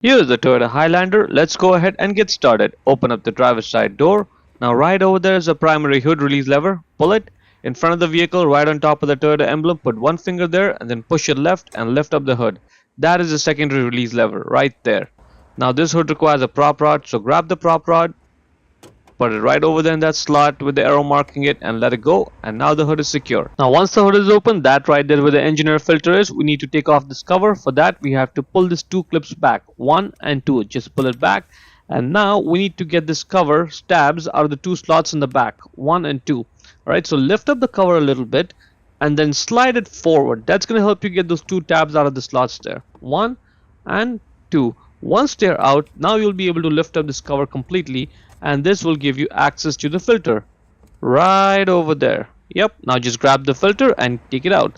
Here's the Toyota Highlander. Let's go ahead and get started. Open up the driver's side door. Now right over there is a primary hood release lever. Pull it. In front of the vehicle, right on top of the Toyota emblem, put one finger there and then push it left and lift up the hood. That is the secondary release lever right there. Now this hood requires a prop rod, so grab the prop rod, put it right over there in that slot with the arrow marking it and let it go, and now the hood is secure. Now once the hood is open, that right there where the engine air filter is, we need to take off this cover. For that we have to pull these two clips back, 1 and 2. Just pull it back, and now we need to get this cover stabs out of the two slots in the back, 1 and 2. Alright, so lift up the cover a little bit and then slide it forward. That's going to help you get those two tabs out of the slots there, 1 and 2. Once they're out, now you'll be able to lift up this cover completely, and this will give you access to the filter right over there. Yep, now just grab the filter and take it out.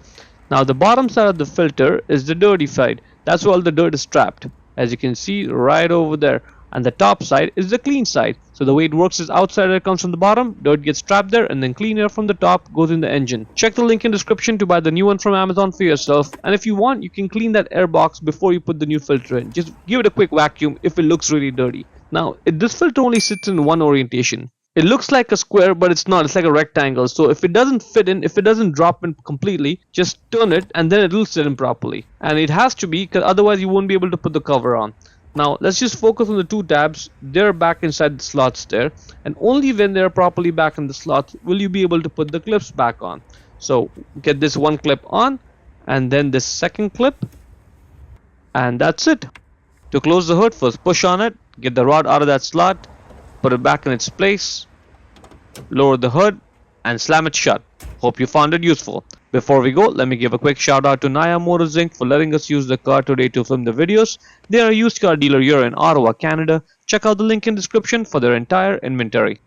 Now the bottom side of the filter is the dirty side. That's where all the dirt is trapped, as you can see right over there. And the top side is the clean side. So the way it works is outside air comes from the bottom, dirt gets trapped there, and then clean air from the top goes in the engine. Check the link in description to buy the new one from Amazon for yourself, and if you want, you can clean that air box before you put the new filter in. Just give it a quick vacuum if it looks really dirty. Now this filter only sits in one orientation. It looks like a square, but it's not. It's like a rectangle. So if it doesn't fit in, if it doesn't drop in completely, just turn it and then it will sit in properly. And it has to be, because otherwise you won't be able to put the cover on. Now let's just focus on the two tabs. They're back inside the slots there, and only when they're properly back in the slots will you be able to put the clips back on. So get this one clip on and then this second clip, and that's it. To close the hood, first push on it, get the rod out of that slot, put it back in its place, lower the hood and slam it shut. Hope you found it useful. Before we go, let me give a quick shout out to Naya Motors Inc. for letting us use the car today to film the videos. They are a used car dealer here in Ottawa, Canada. Check out the link in description for their entire inventory.